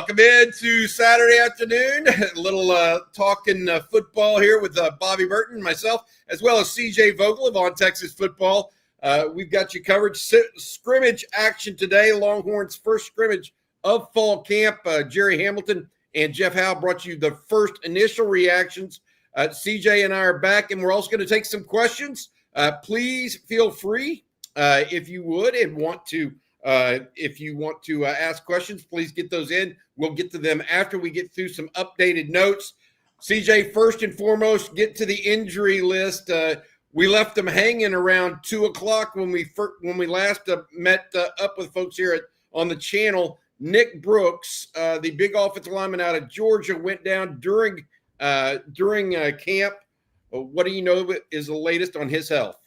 Welcome into Saturday afternoon. A little talking football here with Bobby Burton, myself, as well as CJ Vogel of On Texas Football. We've got you covered. Scrimmage action today. Longhorns' first scrimmage of fall camp. Jerry Hamilton and Jeff Howe brought you the first initial reactions. CJ and I are back, and we're also going to take some questions. Please feel free, if you would, and want to. If you want to ask questions, please get those in. We'll get to them after we get through some updated notes. CJ, first and foremost, get to the injury list. We left them hanging around 2 o'clock when we last met up with folks here on the channel. Nick Brooks, the big offensive lineman out of Georgia, went down during camp. What do you know is the latest on his health?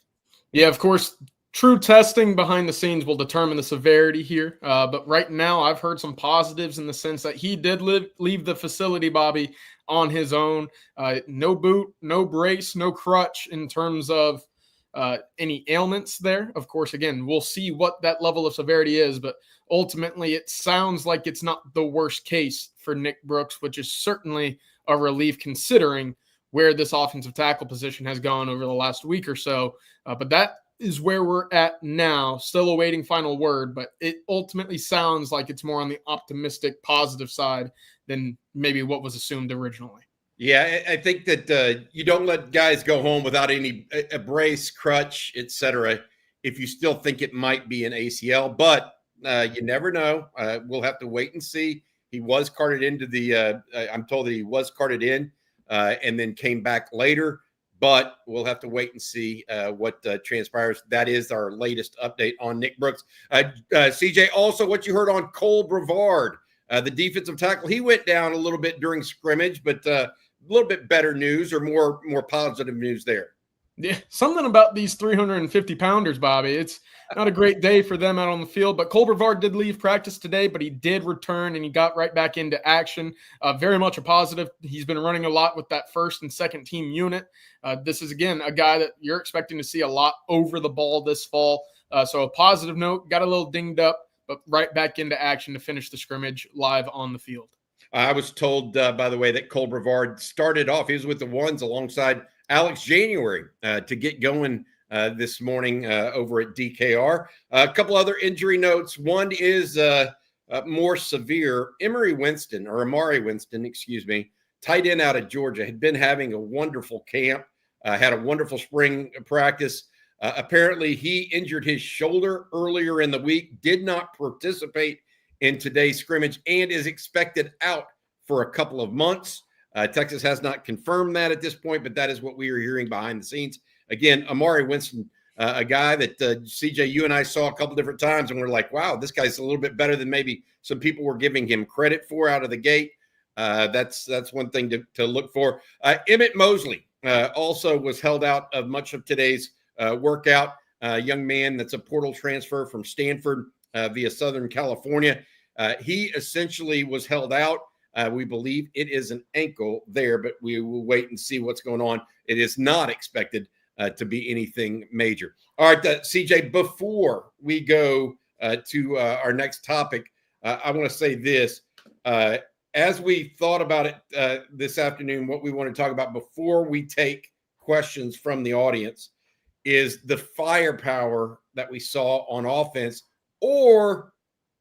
Yeah, of course. True testing behind the scenes will determine the severity here. But right now, I've heard some positives in the sense that he did leave the facility, Bobby, on his own. No boot, no brace, no crutch in terms of any ailments there. Of course, again, we'll see what that level of severity is. But ultimately, it sounds like it's not the worst case for Nick Brooks, which is certainly a relief considering where this offensive tackle position has gone over the last week or so. But that is where we're at now, still awaiting final word, but it ultimately sounds like it's more on the optimistic, positive side than maybe what was assumed originally. Yeah, I think that you don't let guys go home without any a brace, crutch, etc. if you still think it might be an ACL, but you never know. We'll have to wait and see. He was carted into the I'm told that he was carted in and then came back later. But we'll have to wait and see what transpires. That is our latest update on Nick Brooks. CJ, also what you heard on Cole Brevard, the defensive tackle. He went down a little bit during scrimmage, but a little bit better news or more positive news there. Yeah, something about these 350-pounders, Bobby. It's not a great day for them out on the field, but Cole Brevard did leave practice today, but he did return, and he got right back into action. Very much a positive. He's been running a lot with that first and second team unit. This is, again, a guy that you're expecting to see a lot over the ball this fall. So a positive note, got a little dinged up, but right back into action to finish the scrimmage live on the field. I was told, by the way, that Cole Brevard started off. He was with the ones alongside Alex January to get going this morning over at DKR. A couple other injury notes. One is more severe. Amari Winston, tight end out of Georgia, had been having a wonderful camp, had a wonderful spring practice. Apparently, he injured his shoulder earlier in the week, did not participate in today's scrimmage, and is expected out for a couple of months. Texas has not confirmed that at this point, but that is what we are hearing behind the scenes. Again, Amari Winston, a guy that CJ, you and I saw a couple different times, and we're like, wow, this guy's a little bit better than maybe some people were giving him credit for out of the gate. That's one thing to look for. Emmett Mosley also was held out of much of today's workout. Young man that's a portal transfer from Stanford via Southern California. He essentially was held out. We believe it is an ankle there, but we will wait and see what's going on. It is not expected to be anything major. All right, CJ, before we go to our next topic, I want to say this. As we thought about it this afternoon, what we want to talk about before we take questions from the audience is the firepower that we saw on offense or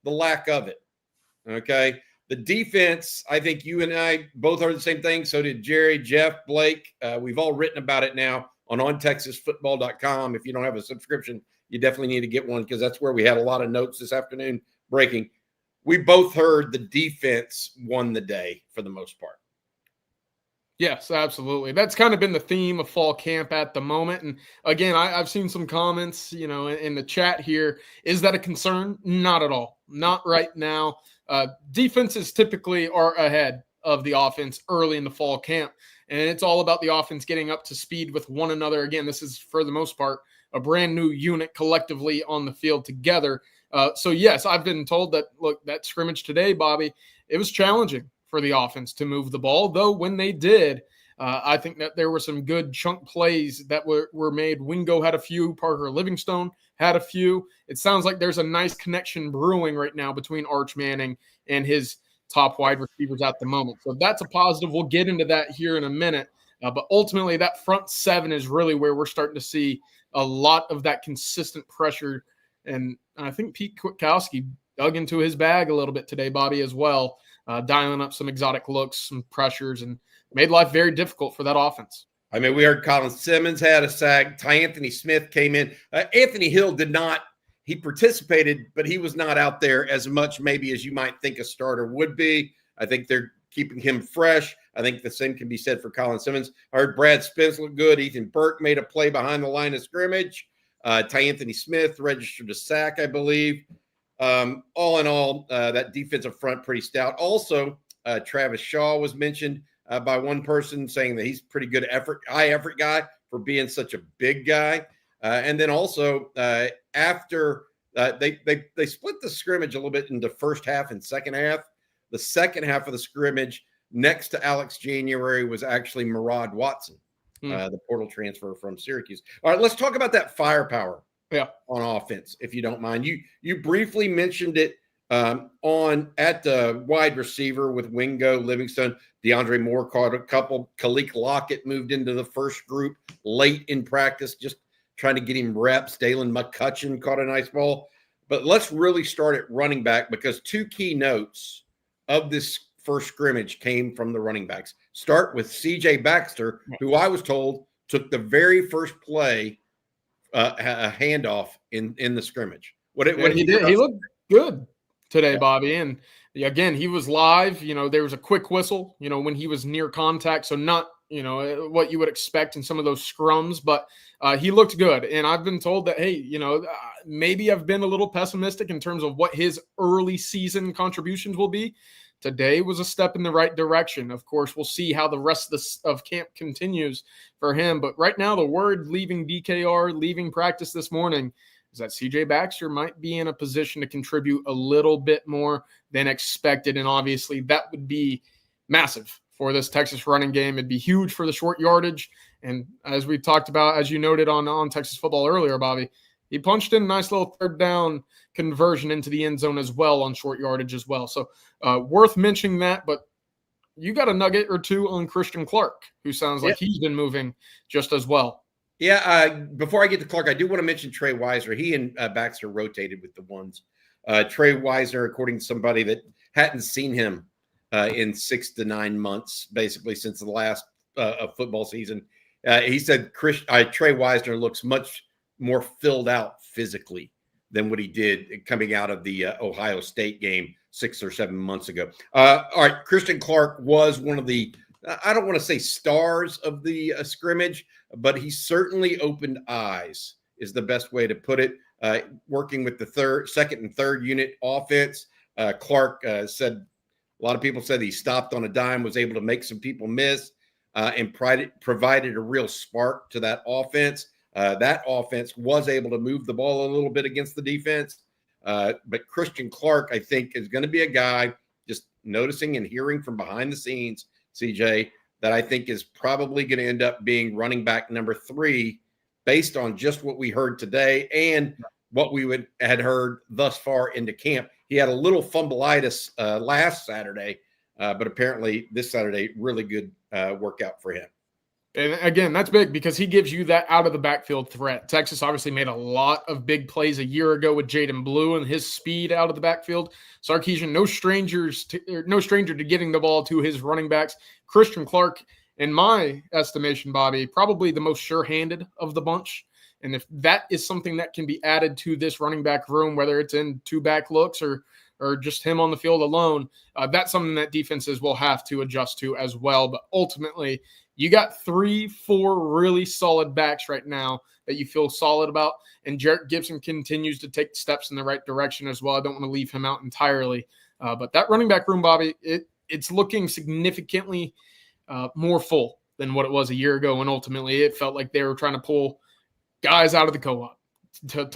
the lack of it, okay? The defense, I think you and I both heard the same thing. So did Jerry, Jeff, Blake. We've all written about it now on ontexasfootball.com. If you don't have a subscription, you definitely need to get one because that's where we had a lot of notes this afternoon breaking. We both heard the defense won the day for the most part. Yes, absolutely. That's kind of been the theme of fall camp at the moment. And again, I've seen some comments, in the chat here. Is that a concern? Not at all. Not right now. Defenses typically are ahead of the offense early in the fall camp, and it's all about the offense getting up to speed with one another. Again, this is, for the most part, a brand new unit collectively on the field together. So, yes, I've been told that, look, that scrimmage today, Bobby, it was challenging for the offense to move the ball, though when they did, I think that there were some good chunk plays that were made. Wingo had a few. Parker Livingstone had a few. It sounds like there's a nice connection brewing right now between Arch Manning and his top wide receivers at the moment. So that's a positive. We'll get into that here in a minute. But ultimately, that front seven is really where we're starting to see a lot of that consistent pressure. And I think Pete Kwiatkowski dug into his bag a little bit today, Bobby, as well, dialing up some exotic looks, some pressures, and made life very difficult for that offense. I mean, we heard Colin Simmons had a sack. Anthony Smith came in. Anthony Hill did not. He participated, but he was not out there as much maybe as you might think a starter would be. I think they're keeping him fresh. I think the same can be said for Colin Simmons. I heard Brad Spence looked good. Ethan Burke made a play behind the line of scrimmage. Anthony Smith registered a sack, I believe. All in all, that defensive front pretty stout. Also, Travis Shaw was mentioned by one person saying that he's pretty good high effort guy for being such a big guy. And then also after they split the scrimmage a little bit into first half and second half. The second half of the scrimmage next to Alex January was actually Murad Watson, the portal transfer from Syracuse. All right, let's talk about that firepower on offense, if you don't mind. You briefly mentioned it at the wide receiver with Wingo, Livingston, DeAndre Moore caught a couple. Kalik Lockett moved into the first group late in practice, just trying to get him reps. Dalen McCutcheon caught a nice ball. But let's really start at running back because two key notes of this first scrimmage came from the running backs. Start with CJ Baxter, who I was told took the very first play, a handoff in the scrimmage. What he did. He looked good today, Bobby. And again, he was live. There was a quick whistle, when he was near contact. So not, what you would expect in some of those scrums, but he looked good. And I've been told that, hey, maybe I've been a little pessimistic in terms of what his early season contributions will be. Today was a step in the right direction. Of course, we'll see how the rest of camp continues for him. But right now, the word leaving DKR, leaving practice this morning, is that CJ Baxter might be in a position to contribute a little bit more than expected. And obviously, that would be massive for this Texas running game. It'd be huge for the short yardage. And as we talked about, as you noted on Texas football earlier, Bobby, he punched in a nice little third down conversion into the end zone as well on short yardage as well. So worth mentioning that, but you got a nugget or two on Christian Clark, who sounds like he's been moving just as well. Yeah, before I get to Clark, I do want to mention Trey Wisner. He and Baxter rotated with the ones. Trey Wisner, according to somebody that hadn't seen him in 6 to 9 months, basically since the last football season, he said Trey Wisner looks much more filled out physically than what he did coming out of the Ohio State game 6 or 7 months ago. All right, Christian Clark was one of the, I don't want to say stars of the scrimmage, but he certainly opened eyes is the best way to put it. Working with the second and third unit offense, Clark said, a lot of people said he stopped on a dime, was able to make some people miss, and provided a real spark to that offense. That offense was able to move the ball a little bit against the defense. But Christian Clark, I think, is going to be a guy, just noticing and hearing from behind the scenes, CJ, that I think is probably going to end up being running back number 3 based on just what we heard today and what we had heard thus far into camp. He had a little fumbleitis last Saturday, but apparently this Saturday, really good workout for him. And again, that's big because he gives you that out of the backfield threat. Texas obviously made a lot of big plays a year ago with Jaden Blue and his speed out of the backfield. Sarkisian, no stranger to getting the ball to his running backs. Christian Clark, in my estimation, Bobby, probably the most sure-handed of the bunch. And if that is something that can be added to this running back room, whether it's in 2-back looks or just him on the field alone, that's something that defenses will have to adjust to as well. But ultimately, you got 3-4 really solid backs right now that you feel solid about. And Jarrett Gibson continues to take steps in the right direction as well. I don't want to leave him out entirely. But that running back room, Bobby, it's looking significantly more full than what it was a year ago. And ultimately, it felt like they were trying to pull guys out of the co-op to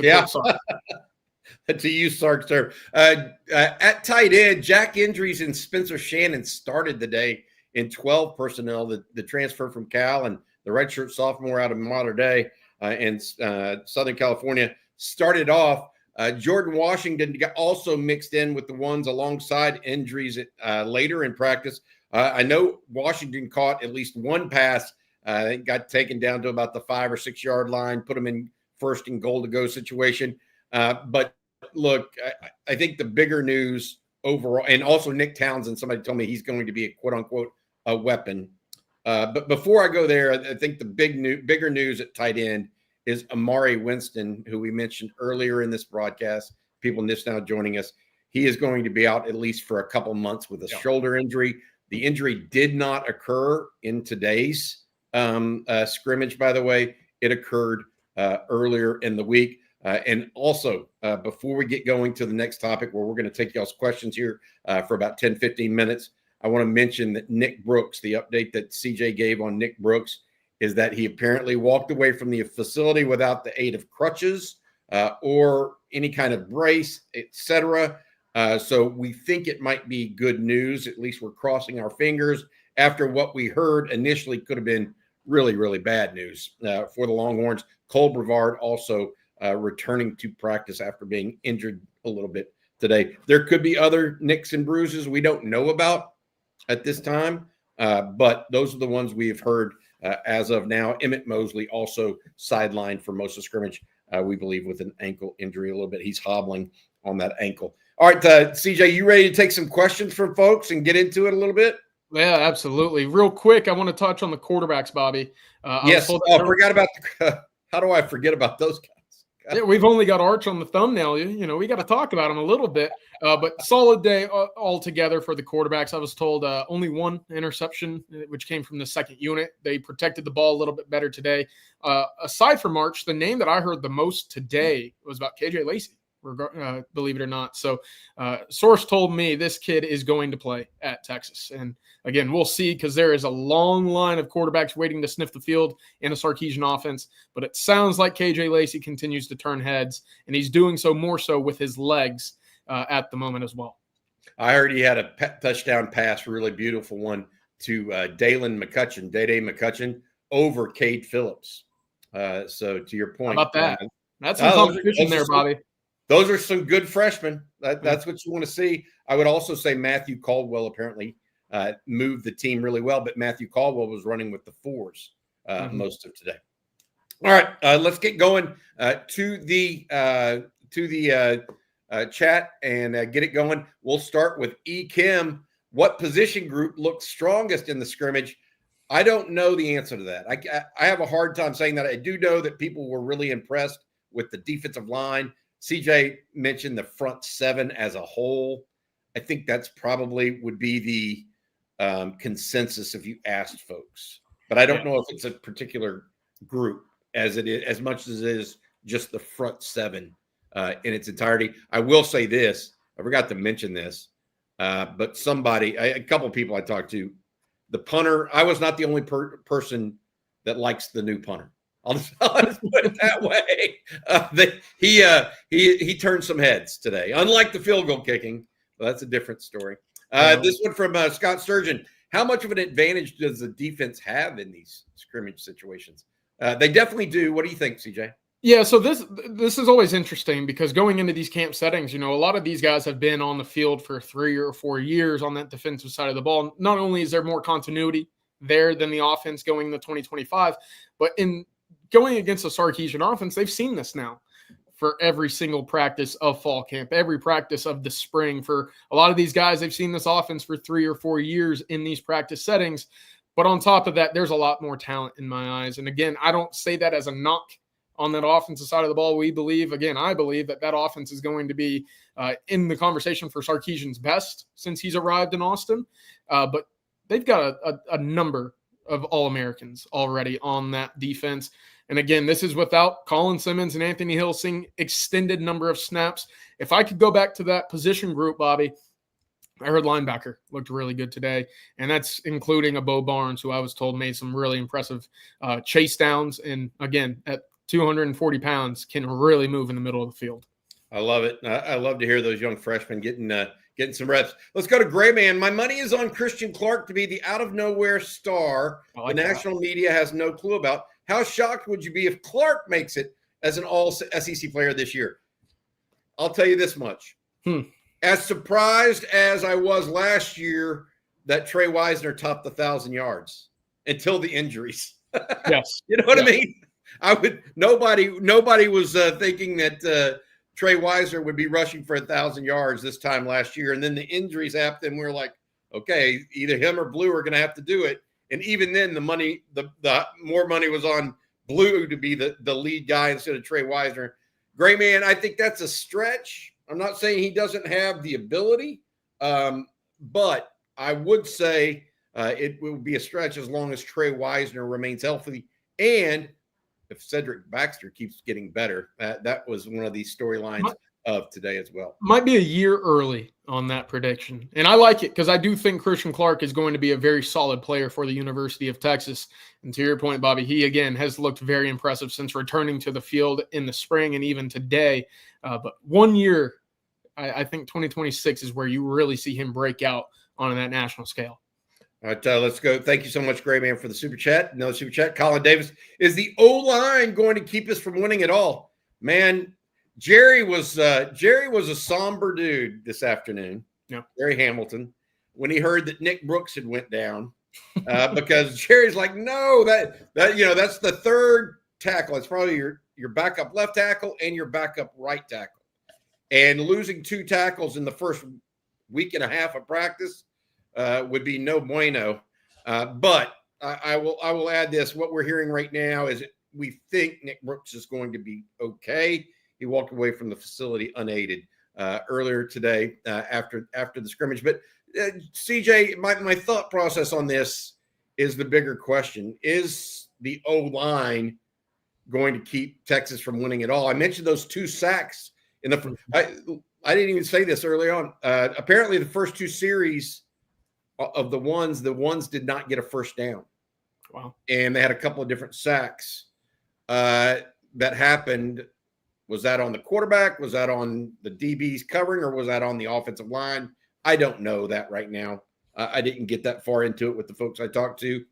use Sark's term. At tight end, Jack Indries and Spencer Shannon started the day in 12 personnel, the transfer from Cal and the redshirt sophomore out of Mater Dei in Southern California started off. Jordan Washington got also mixed in with the ones alongside injuries later in practice. I know Washington caught at least one pass. It got taken down to about the 5 or 6 yard line, put them in first and goal to go situation. But look, I think the bigger news overall, and also Nick Townsend, somebody told me he's going to be a quote unquote a weapon. But before I go there, I think the bigger news at tight end is Amari Winston, who we mentioned earlier in this broadcast. People just now joining us. He is going to be out at least for a couple months with a shoulder injury. The injury did not occur in today's scrimmage, by the way. It occurred earlier in the week. And also, before we get going to the next topic, where we're going to take y'all's questions here for about 10, 15 minutes, I want to mention that Nick Brooks, the update that CJ gave on Nick Brooks, is that he apparently walked away from the facility without the aid of crutches or any kind of brace, etc. So we think it might be good news. At least we're crossing our fingers after what we heard initially could have been really, really bad news for the Longhorns. Cole Brevard also returning to practice after being injured a little bit today. There could be other nicks and bruises we don't know about at this time, but those are the ones we have heard as of now. Emmett Mosley also sidelined for most of scrimmage, we believe, with an ankle injury a little bit. He's hobbling on that ankle. All right, CJ, you ready to take some questions from folks and get into it a little bit? Yeah, absolutely. Real quick, I want to touch on the quarterbacks, Bobby. Yes. I forgot about how do I forget about those guys? Yeah, we've only got Arch on the thumbnail. We got to talk about him a little bit. But solid day altogether for the quarterbacks. I was told only one interception, which came from the second unit. They protected the ball a little bit better today. Aside from Arch, the name that I heard the most today was about KJ Lacey, believe it or not. So source told me this kid is going to play at Texas. And again, we'll see, because there is a long line of quarterbacks waiting to sniff the field in a Sarkisian offense. But it sounds like KJ Lacey continues to turn heads, and he's doing so more so with his legs at the moment as well. I heard he had a touchdown pass, really beautiful one, to Dayday McCutcheon over Cade Phillips. So to your point. How about that? That's some competition there, Bobby. Those are some good freshmen. That's what you want to see. I would also say Matthew Caldwell apparently moved the team really well, but Matthew Caldwell was running with the fours most of today. All right, let's get going to the chat and get it going. We'll start with E. Kim. What position group looks strongest in the scrimmage? I don't know the answer to that. I have a hard time saying that. I do know that people were really impressed with the defensive line. CJ mentioned the front seven as a whole. I think that's probably would be the consensus if you asked folks. But I don't know if it's a particular group as it is, as much as it is just the front seven in its entirety. I will say this. I forgot to mention this, but a couple of people I talked to, the punter, I was not the only person that likes the new punter. I'll just put it that way. He turned some heads today, unlike the field goal kicking. But that's a different story. This one from Scott Sturgeon. How much of an advantage does the defense have in these scrimmage situations? They definitely do. What do you think, CJ? Yeah, so this is always interesting, because going into these camp settings, a lot of these guys have been on the field for 3 or 4 years on that defensive side of the ball. Not only is there more continuity there than the offense going into 2025, but in going against a Sarkisian offense, they've seen this now for every single practice of fall camp, every practice of the spring. For a lot of these guys, they've seen this offense for 3 or 4 years in these practice settings. But on top of that, there's a lot more talent in my eyes. And again, I don't say that as a knock on that offensive side of the ball. I believe that offense is going to be in the conversation for Sarkisian's best since he's arrived in Austin. But they've got a number of All-Americans already on that defense. And again, this is without Colin, Simmons, and Anthony Hill seeing extended number of snaps. If I could go back to that position group, Bobby, I heard linebacker looked really good today, and that's including a Bo Barnes, who I was told made some really impressive chase downs. And again, at 240 pounds, can really move in the middle of the field. I love it. I love to hear those young freshmen getting some reps. Let's go to Gray Man. My money is on Christian Clark to be the out-of-nowhere star the national media has no clue about. How shocked would you be if Clark makes it as an all-SEC player this year? I'll tell you this much. As surprised as I was last year that Trey Wisner topped 1,000 yards until the injuries. Yes. You know what I mean? Nobody was thinking that Trey Wisner would be rushing for 1,000 yards this time last year. And then the injuries happened, and we were like, okay, either him or Blue are going to have to do it. And even then, the more money was on Blue to be the lead guy instead of Trey Wisner. Great man, I think that's a stretch. I'm not saying he doesn't have the ability, but I would say it will be a stretch as long as Trey Wisner remains healthy. And if Cedric Baxter keeps getting better, that was one of these storylines of today as well. Might be a year early on that prediction. And I like it because I do think Christian Clark is going to be a very solid player for the University of Texas. And to your point, Bobby, he again has looked very impressive since returning to the field in the spring and even today. But 1 year, I think 2026 is where you really see him break out on that national scale. All right, let's go. Thank you so much, Gray Man, for the super chat. Another super chat. Colin Davis, is the O-line going to keep us from winning at all? Man, Jerry was a somber dude this afternoon. Yeah. Jerry Hamilton, when he heard that Nick Brooks had went down, because Jerry's like, no, that's the third tackle. It's probably your backup left tackle and your backup right tackle, and losing 2 tackles in the first week and a half of practice would be no bueno. But I will add this: what we're hearing right now is we think Nick Brooks is going to be okay. He walked away from the facility unaided earlier today after the scrimmage. But CJ, my thought process on this is the bigger question: is the O-line going to keep Texas from winning at all? I mentioned those 2 sacks in the. I didn't even say this early on. Apparently, the first 2 series of the ones did not get a first down. Wow! And they had a couple of different sacks that happened. Was that on the quarterback? Was that on the DBs covering, or was that on the offensive line? I don't know that right now. I didn't get that far into it with the folks I talked to.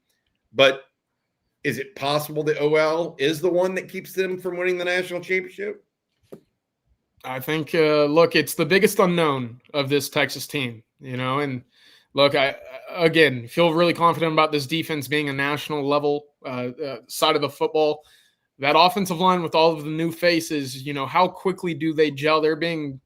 But is it possible that OL is the one that keeps them from winning the national championship? I think, look, it's the biggest unknown of this Texas team, and look, I again feel really confident about this defense being a national level side of the football. That offensive line with all of the new faces, how quickly do they gel? They're being,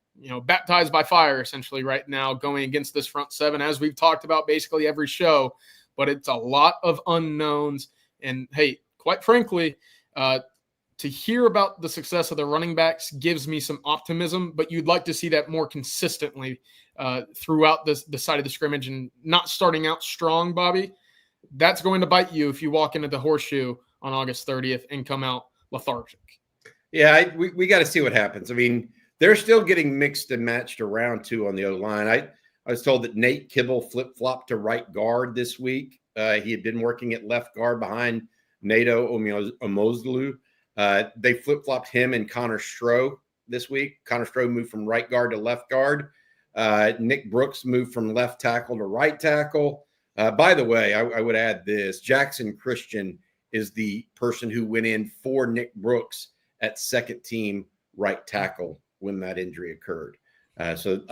baptized by fire essentially right now going against this front 7, as we've talked about basically every show. But it's a lot of unknowns. And, hey, quite frankly, to hear about the success of the running backs gives me some optimism, but you'd like to see that more consistently throughout the side of the scrimmage and not starting out strong, Bobby. That's going to bite you if you walk into the horseshoe on August 30th and come out lethargic. Yeah, we got to see what happens. I mean, they're still getting mixed and matched around too on the O-line. I was told that Nate Kibble flip-flopped to right guard this week. He had been working at left guard behind Nato Omozlu. They flip-flopped him and Connor Stroh this week. Connor Stroh moved from right guard to left guard. Nick Brooks moved from left tackle to right tackle. By the way, I would add this. Jackson Christian is the person who went in for Nick Brooks at second team right tackle when that injury occurred. So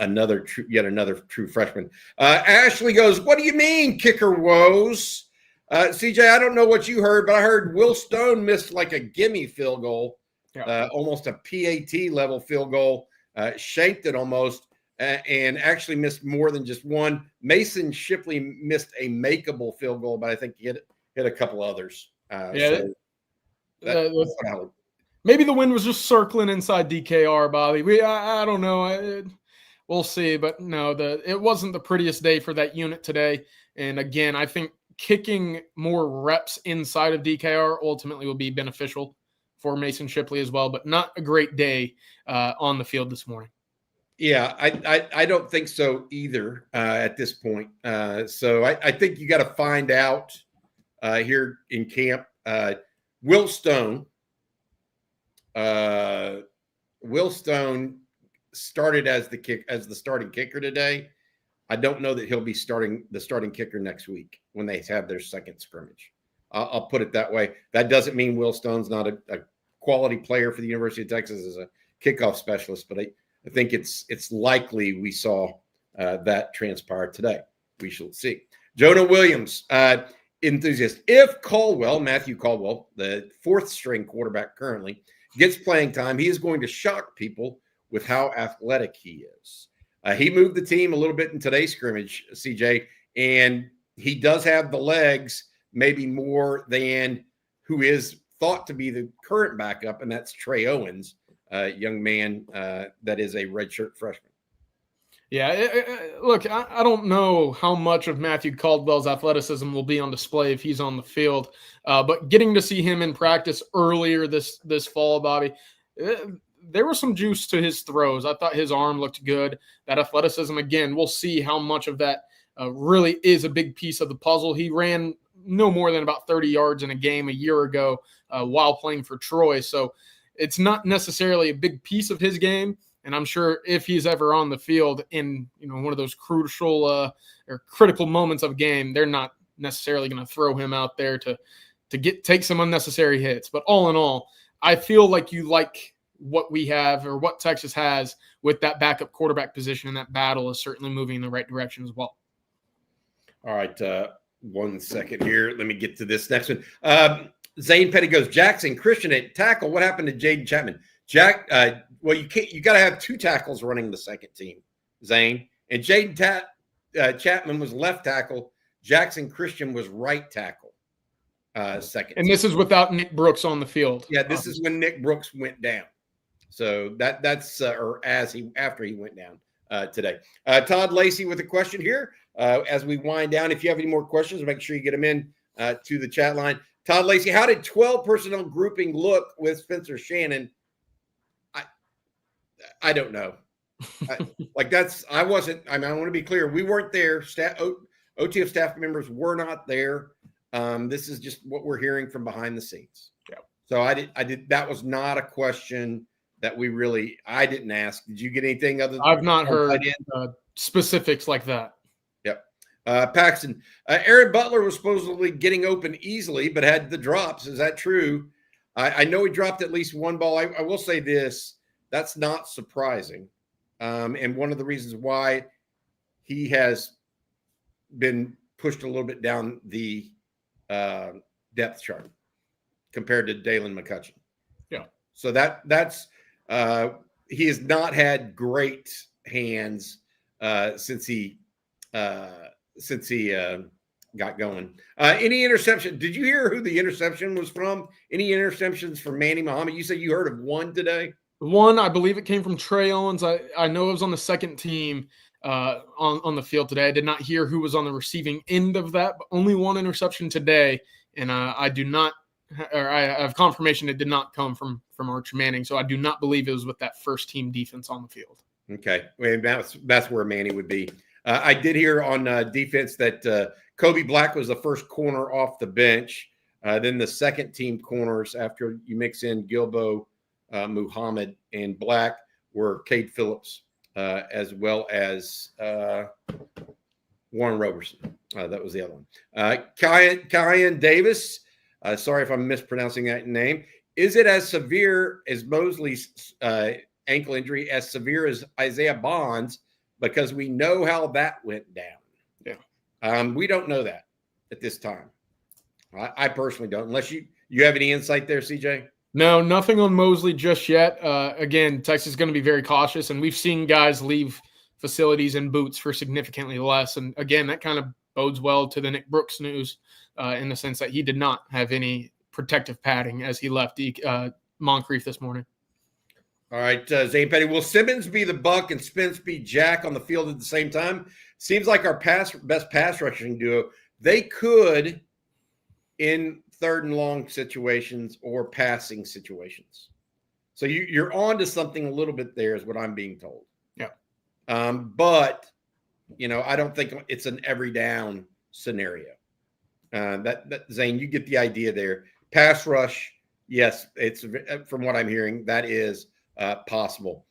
yet another true freshman. Ashley goes, what do you mean kicker woes? CJ, I don't know what you heard, but I heard Will Stone missed like a gimme field goal, almost a PAT level field goal, shanked it almost, and actually missed more than just one. Mason Shipley missed a makeable field goal, but I think he hit a couple others. Maybe the wind was just circling inside DKR, Bobby. I don't know. We'll see. But no, it wasn't the prettiest day for that unit today. And again, I think kicking more reps inside of DKR ultimately will be beneficial for Mason Shipley as well, but not a great day on the field this morning. Yeah, I don't think so either at this point. So I think you got to find out here in camp. Will Stone started as the starting kicker today. I don't know that he'll be the starting kicker next week when they have their second scrimmage. I'll put it that way. That doesn't mean Will Stone's not a quality player for the University of Texas as a kickoff specialist, but I think it's likely we saw that transpire today. We shall see. Jonah Williams, enthusiast. If Matthew Caldwell, the fourth string quarterback currently, gets playing time, he is going to shock people with how athletic he is. He moved the team a little bit in today's scrimmage, CJ, and he does have the legs, maybe more than who is thought to be the current backup, and that's Trey Owens, young man that is a redshirt freshman. Yeah, look, I don't know how much of Matthew Caldwell's athleticism will be on display if he's on the field, but getting to see him in practice earlier this fall, Bobby, there was some juice to his throws. I thought his arm looked good. That athleticism, again, we'll see how much of that really is a big piece of the puzzle. He ran no more than about 30 yards in a game a year ago while playing for Troy, so it's not necessarily a big piece of his game. And I'm sure if he's ever on the field in one of those crucial or critical moments of game, they're not necessarily going to throw him out there to take some unnecessary hits. But all in all, I feel like you like what we have or what Texas has with that backup quarterback position, and that battle is certainly moving in the right direction as well. All right, 1 second here. Let me get to this next one. Zane Petty goes, Jackson Christian at tackle. What happened to Jaden Chapman? Well, you got to have two tackles running the second team, Zane. And Jaden Chapman was left tackle. Jackson Christian was right tackle, second. And this is without Nick Brooks on the field. Yeah, this is when Nick Brooks went down. So that's after he went down today. Todd Lacey with a question here as we wind down. If you have any more questions, make sure you get them in to the chat line. Todd Lacey, how did 12 personnel grouping look with Spencer Shannon? I don't know. I want to be clear. We weren't there. OTF staff members were not there. This is just what we're hearing from behind the scenes. Yeah. So that was not a question that I didn't ask. Did you get anything other than I've not heard specifics like that. Yep. Paxton, Aaron Butler was supposedly getting open easily, but had the drops. Is that true? I know he dropped at least one ball. I will say this. That's not surprising. And one of the reasons why he has been pushed a little bit down the depth chart compared to Dalen McCutcheon. Yeah. So that's he has not had great hands since he got going. Any interception? Did you hear who the interception was from? Any interceptions from Manny Muhammad? You said you heard of one today? One, I believe it came from Trey Owens. I know it was on the second team on the field today. I did not hear who was on the receiving end of that, but only one interception today. And I have confirmation it did not come from Arch Manning. So I do not believe it was with that first team defense on the field. Okay. Well, that's where Manny would be. I did hear on defense that Kobe Black was the first corner off the bench. Then the second team corners, after you mix in Gilbo, Muhammad, and Black, were Cade Phillips, as well as Warren Roberson. That was the other one. Kyan Davis, sorry if I'm mispronouncing that name. Is it as severe as Mosley's ankle injury, as severe as Isaiah Bond's? Because we know how that went down. Yeah. We don't know that at this time. I personally don't, unless you have any insight there, CJ. No, nothing on Mosley just yet. Again, Texas is going to be very cautious, and we've seen guys leave facilities in boots for significantly less. And again, that kind of bodes well to the Nick Brooks news in the sense that he did not have any protective padding as he left Moncrief this morning. All right, Zane Petty. Will Simmons be the buck and Spence be Jack on the field at the same time? Seems like our best pass rushing duo. They could in third and long situations or passing situations. So you're on to something a little bit there is what I'm being told. Yeah. But, I don't think it's an every down scenario. That Zane, you get the idea there. Pass rush, yes, it's from what I'm hearing, that is possible.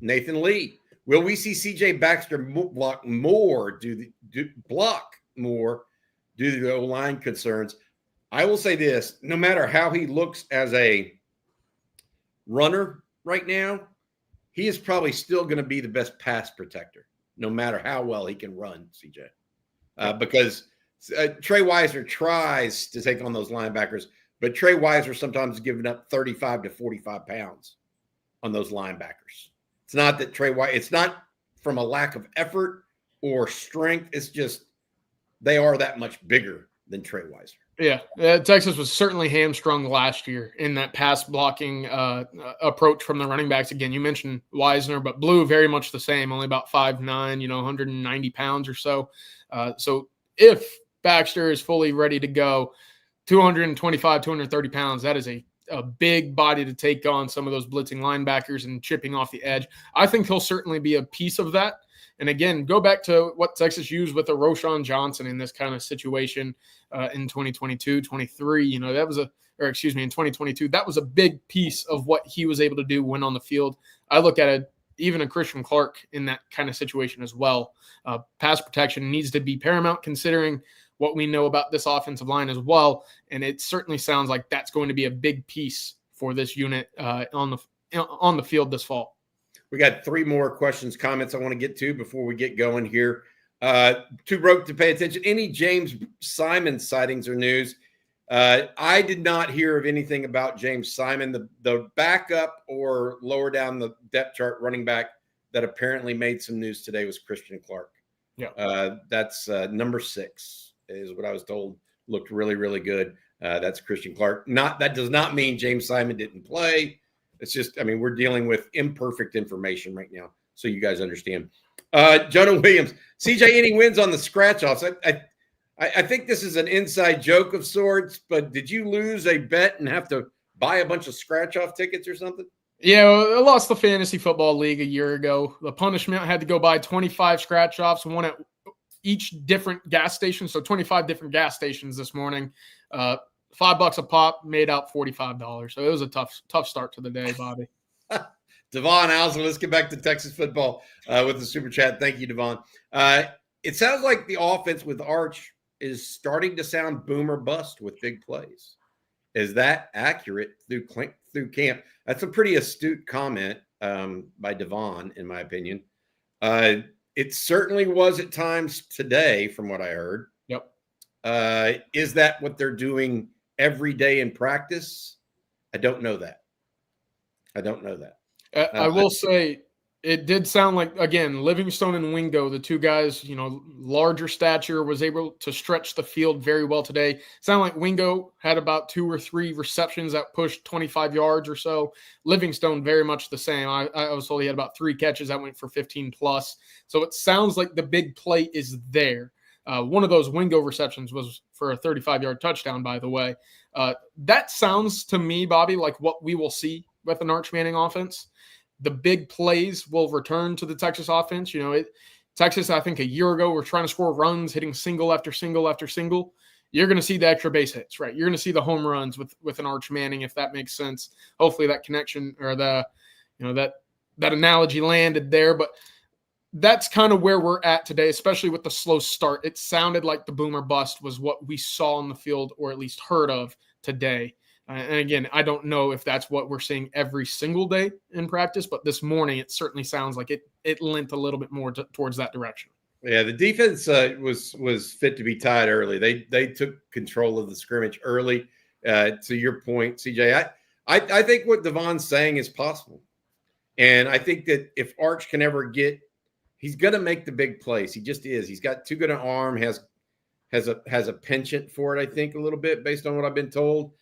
Nathan Lee, will we see CJ Baxter block more due to the O-line concerns? I will say this, no matter how he looks as a runner right now, he is probably still going to be the best pass protector, no matter how well he can run, CJ. Because Trey Weiser tries to take on those linebackers, but Trey Weiser sometimes is giving up 35 to 45 pounds on those linebackers. It's not that it's not from a lack of effort or strength. It's just they are that much bigger than Trey Weiser. Yeah, Texas was certainly hamstrung last year in that pass blocking approach from the running backs. Again, you mentioned Wisner, but Blue very much the same, only about 5'9", 190 pounds or so. So if Baxter is fully ready to go, 225, 230 pounds, that is a big body to take on some of those blitzing linebackers and chipping off the edge. I think he'll certainly be a piece of that. And again, go back to what Texas used with a Roschon Johnson in this kind of situation in 2022, 23. That was in 2022, that was a big piece of what he was able to do when on the field. I look at it, even a Christian Clark in that kind of situation as well. Pass protection needs to be paramount considering what we know about this offensive line as well. And it certainly sounds like that's going to be a big piece for this unit on the field this fall. We got 3 more questions, comments I want to get to before we get going here. Too broke to pay attention. Any James Simon sightings or news? I did not hear of anything about James Simon. The backup or lower down the depth chart running back that apparently made some news today was Christian Clark. Yeah, that's number 6 is what I was told. Looked really, really good. That's Christian Clark. That does not mean James Simon didn't play. It's just, we're dealing with imperfect information right now, so you guys understand. Jonah Williams, CJ, any wins on the scratch-offs? I think this is an inside joke of sorts, but did you lose a bet and have to buy a bunch of scratch-off tickets or something? Yeah, I lost the fantasy football league a year ago. The punishment, I had to go buy 25 scratch-offs, one at each different gas station, so 25 different gas stations this morning. $5 a pop, made out $45. So it was a tough start to the day, Bobby. Devon Alson, let's get back to Texas football with the super chat. Thank you, Devon. It sounds like the offense with Arch is starting to sound boom or bust with big plays. Is that accurate through camp? That's a pretty astute comment by Devon, in my opinion. It certainly was at times today, from what I heard. Yep. Is that what they're doing every day in practice? I don't know that. I will say it did sound like, again, Livingstone and Wingo, the two guys, larger stature, was able to stretch the field very well today. Sound like Wingo had about 2 or 3 receptions that pushed 25 yards or so. Livingstone very much the same. I was told he had about 3 catches that went for 15 plus. So it sounds like the big play is there. One of those Wingo receptions was for a 35-yard touchdown, by the way. That sounds to me, Bobby, like what we will see with an Arch Manning offense. The big plays will return to the Texas offense. Texas, I think a year ago, were trying to score runs, hitting single after single after single. You're going to see the extra base hits, right? You're going to see the home runs with an Arch Manning, if that makes sense. Hopefully that connection or that analogy landed there. But that's kind of where we're at today, especially with the slow start. It sounded like the boom or bust was what we saw on the field, or at least heard of today. And again, I don't know if that's what we're seeing every single day in practice, but this morning it certainly sounds like it lent a little bit more towards that direction. Yeah, the defense was fit to be tied early. They took control of the scrimmage early. To your point, CJ, I think what Devon's saying is possible, and I think that if Arch can ever he's going to make the big plays. He just is. He's got too good an arm. Has a penchant for it. I think a little bit based on what I've been told.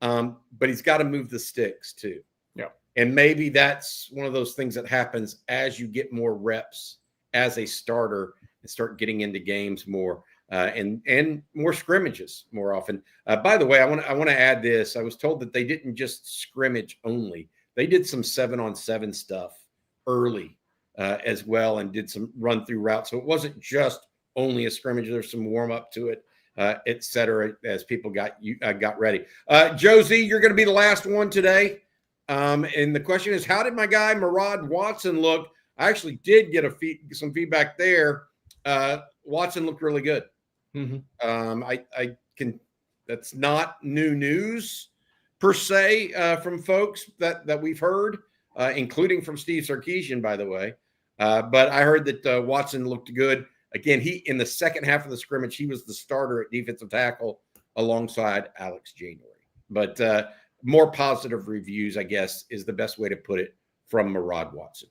But he's got to move the sticks too. Yeah. And maybe that's one of those things that happens as you get more reps as a starter and start getting into games more and more scrimmages more often. By the way, I want to add this. I was told that they didn't just scrimmage only. They did some 7-on-7 stuff early as well and did some run through routes. So it wasn't just only a scrimmage. There's some warm up to it. Et cetera, as people got ready. Josie, you're going to be the last one today. And the question is, how did my guy Murad Watson look? I actually did get some feedback there. Watson looked really good. Mm-hmm. That's not new news per se from folks that we've heard. including from Steve Sarkisian, by the way. But I heard that Watson looked good. Again, in the second half of the scrimmage, he was the starter at defensive tackle alongside Alex January. But more positive reviews, I guess, is the best way to put it from Murad Watson.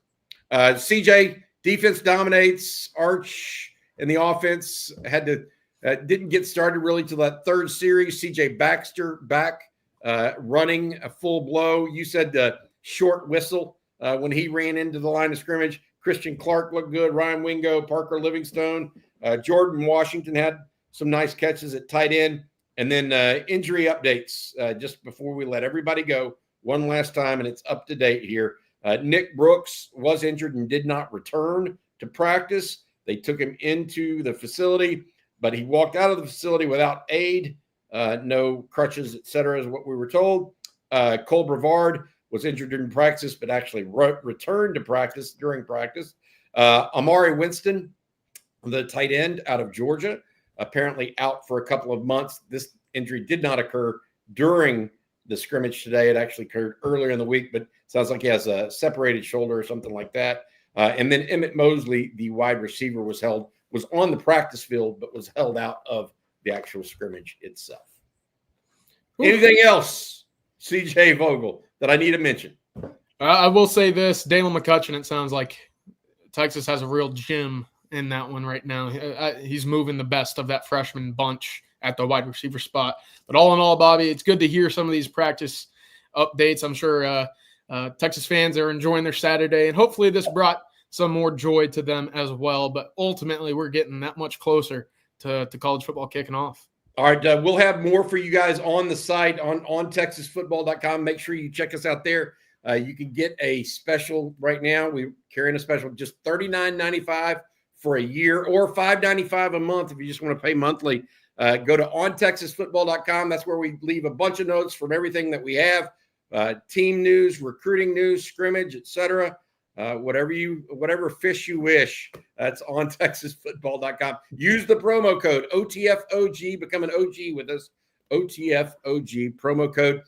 CJ, defense dominates. Arch and the offense didn't get started really till that third series. CJ Baxter back running a full blow. You said the short whistle when he ran into the line of scrimmage. Christian Clark looked good. Ryan Wingo, Parker Livingstone, Jordan Washington had some nice catches at tight end. And then injury updates just before we let everybody go one last time, and it's up to date here. Nick Brooks was injured and did not return to practice. They took him into the facility, but he walked out of the facility without aid, no crutches, et cetera, is what we were told. Cole Brevard was injured during practice, but actually returned to practice during practice. Amari Winston, the tight end out of Georgia, apparently out for a couple of months. This injury did not occur during the scrimmage today. It actually occurred earlier in the week, but sounds like he has a separated shoulder or something like that. And then Emmett Mosley, the wide receiver, was on the practice field, but was held out of the actual scrimmage itself. Ooh. Anything else, CJ Vogel, that I need to mention? I will say this, Dalen McCutcheon, it sounds like Texas has a real gem in that one right now. He's moving the best of that freshman bunch at the wide receiver spot. But all in all, Bobby, it's good to hear some of these practice updates. I'm sure Texas fans are enjoying their Saturday, and hopefully this brought some more joy to them as well. But ultimately, we're getting that much closer to college football kicking off. All right, we'll have more for you guys on the site on ontexasfootball.com. Make sure you check us out there. You can get a special right now. We're carrying a special, just $39.95 for a year or $5.95 a month if you just want to pay monthly. Go to ontexasfootball.com. That's where we leave a bunch of notes from everything that we have, team news, recruiting news, scrimmage, etc. Whatever fish you wish. That's ontexasfootball.com. Use the promo code OTFOG. Become an OG with us. OTFOG promo code.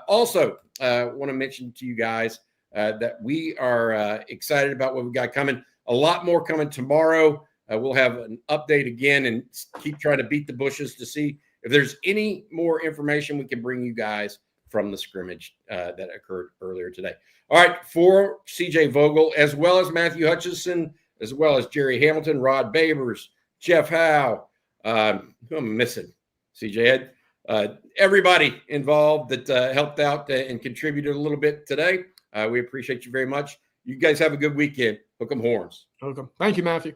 Also, want to mention to you guys that we are excited about what we've got coming. A lot more coming tomorrow. We'll have an update again and keep trying to beat the bushes to see if there's any more information we can bring you guys from the scrimmage that occurred earlier today. All right, for CJ Vogel, as well as Matthew Hutchison, as well as Jerry Hamilton, Rod Babers, Jeff Howe, who I'm missing, CJ Ed, everybody involved that helped out and contributed a little bit today. We appreciate you very much. You guys have a good weekend. Hook 'em horns. Hook 'em. Thank you, Matthew.